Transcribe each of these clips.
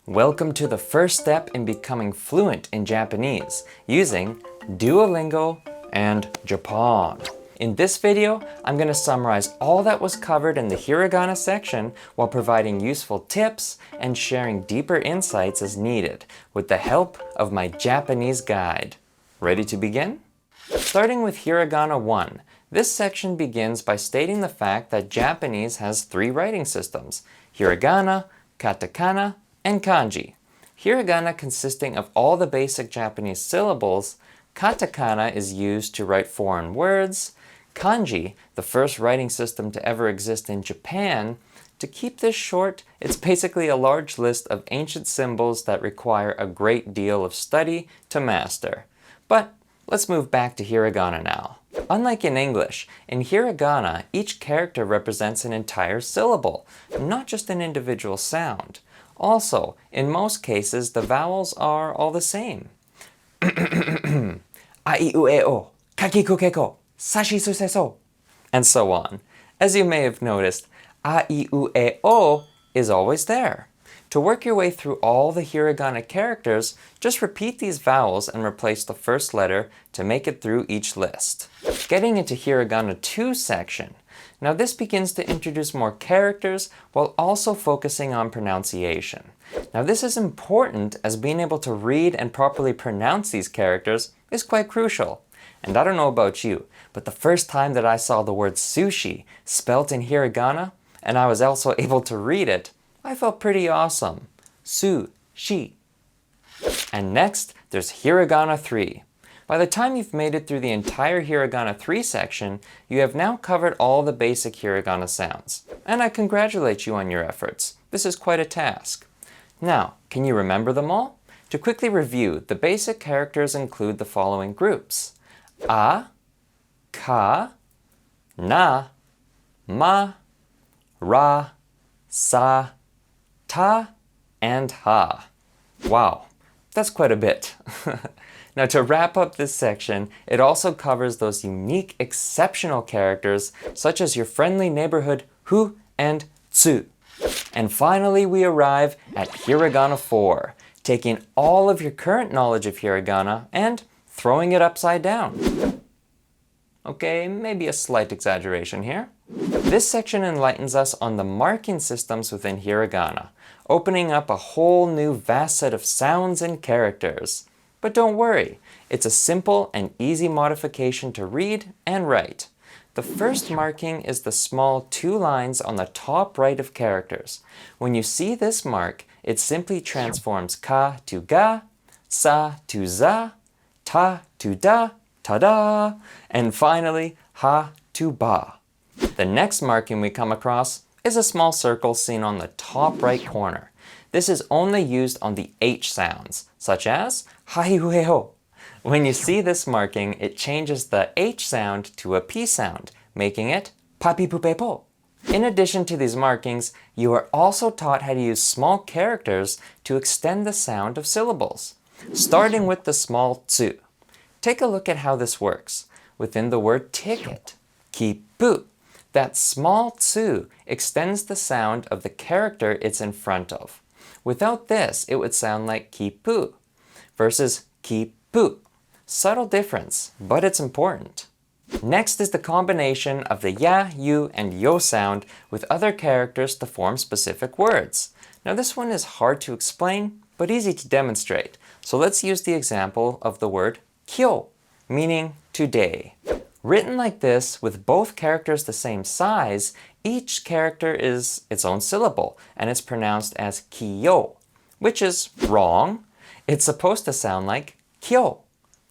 Welcome to the first step in becoming fluent in Japanese using Duolingo and Jappon. In this video, I'm going to summarize all that was covered in the hiragana section while providing useful tips and sharing deeper insights as needed with the help of my Japanese guide. Ready to begin? Starting with Hiragana 1, this section begins by stating the fact that Japanese has three writing systems: Hiragana, Katakana, and Kanji. Hiragana consisting of all the basic Japanese syllables, Katakana is used to write foreign words, Kanji, the first writing system to ever exist in Japan. To keep this short, it's basically a large list of ancient symbols that require a great deal of study to master. But let's move back to Hiragana now. Unlike in English, in Hiragana, each character represents an entire syllable, not just an individual sound. Also, in most cases, the vowels are all the same. A I U E O, kakiku keko, sashi suseso, and so on. As you may have noticed, A I U E O is always there. To work your way through all the hiragana characters, just repeat these vowels and replace the first letter to make it through each list. Getting into Hiragana II section. Now this begins to introduce more characters while also focusing on pronunciation. Now this is important as being able to read and properly pronounce these characters is quite crucial. And I don't know about you, but the first time that I saw the word sushi spelt in hiragana, and I was also able to read it, I felt pretty awesome. Su-shi. And next, there's Hiragana III. By the time you've made it through the entire Hiragana III section, you have now covered all the basic hiragana sounds. And I congratulate you on your efforts. This is quite a task. Now, can you remember them all? To quickly review, the basic characters include the following groups: A, Ka, Na, Ma, Ra, Sa, Ta, and Ha. Wow, that's quite a bit. Now to wrap up this section, it also covers those unique, exceptional characters such as your friendly neighborhood hu and tsu. And finally we arrive at Hiragana IV, taking all of your current knowledge of hiragana and throwing it upside down. Okay, maybe a slight exaggeration here. This section enlightens us on the marking systems within hiragana, opening up a whole new vast set of sounds and characters. But don't worry, it's a simple and easy modification to read and write. The first marking is the small two lines on the top right of characters. When you see this mark, it simply transforms ka to ga, sa to za, ta to da, ta-da, and finally ha to ba. The next marking we come across is a small circle seen on the top right corner. This is only used on the H sounds, such as ha-hi-hu-he-ho. When you see this marking, it changes the H sound to a P sound, making it pa-pi-pu-pe-po. In addition to these markings, you are also taught how to use small characters to extend the sound of syllables, starting with the small tsu. Take a look at how this works. Within the word ticket, kipu, that small tsu extends the sound of the character it's in front of. Without this, it would sound like kipu versus kipu. Subtle difference, but it's important. Next is the combination of the ya, you, and yo sound with other characters to form specific words. Now this one is hard to explain, but easy to demonstrate. So let's use the example of the word kyo, meaning today. Written like this, with both characters the same size, each character is its own syllable, and it's pronounced as kiyo, which is wrong. It's supposed to sound like kyo.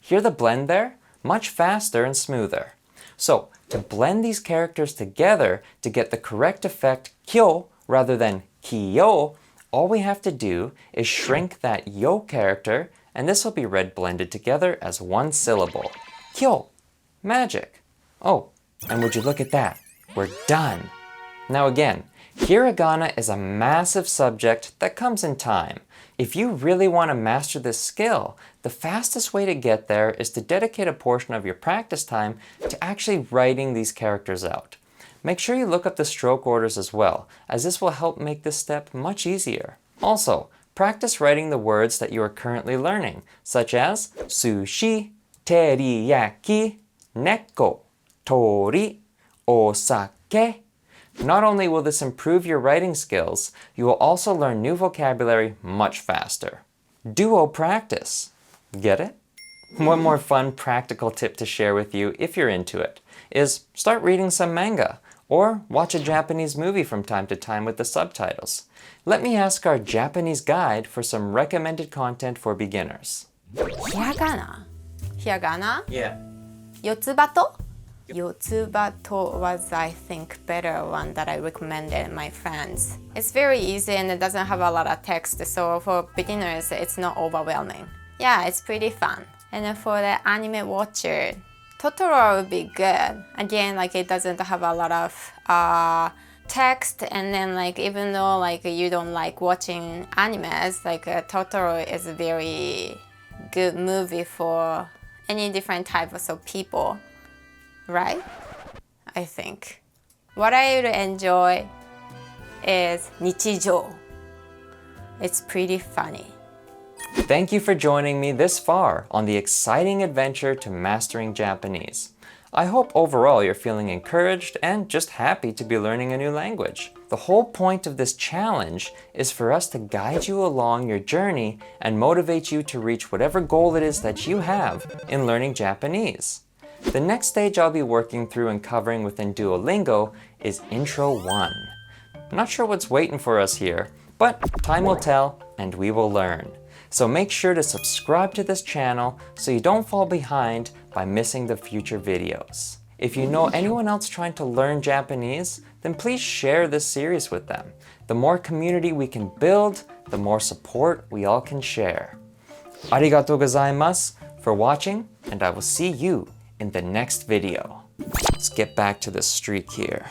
Hear the blend there? Much faster and smoother. So, to blend these characters together to get the correct effect kyo rather than kiyo, all we have to do is shrink that yo character, and this will be read blended together as one syllable. Kyo. Magic. Oh, and would you look at that? We're done. Now again, hiragana is a massive subject that comes in time. If you really want to master this skill, the fastest way to get there is to dedicate a portion of your practice time to actually writing these characters out. Make sure you look up the stroke orders as well, as this will help make this step much easier. Also, practice writing the words that you are currently learning, such as sushi, teriyaki, neko, tori, osake. Not only will this improve your writing skills, you will also learn new vocabulary much faster. Duo practice. Get it? One more fun practical tip to share with you if you're into it is start reading some manga or watch a Japanese movie from time to time with the subtitles. Let me ask our Japanese guide for some recommended content for beginners. Hiragana. Hiragana? Yeah. Yotsubato? Yotsubato was, I think, better one that I recommended my friends. It's very easy and it doesn't have a lot of text, so for beginners, it's not overwhelming. Yeah, it's pretty fun. And then for the anime watcher, Totoro would be good. Again, like it doesn't have a lot of text, and then like even though like you don't like watching animes, like Totoro is a very good movie for any different types of people, right? I think. What I would enjoy is Nichijou. It's pretty funny. Thank you for joining me this far on the exciting adventure to mastering Japanese. I hope overall you're feeling encouraged and just happy to be learning a new language. The whole point of this challenge is for us to guide you along your journey and motivate you to reach whatever goal it is that you have in learning Japanese. The next stage I'll be working through and covering within Duolingo is Intro 1. I'm not sure what's waiting for us here, but time will tell and we will learn. So make sure to subscribe to this channel so you don't fall behind by missing the future videos. If you know anyone else trying to learn Japanese, then please share this series with them. The more community we can build, the more support we all can share. Arigatou gozaimasu for watching, and I will see you in the next video. Let's get back to the streak here.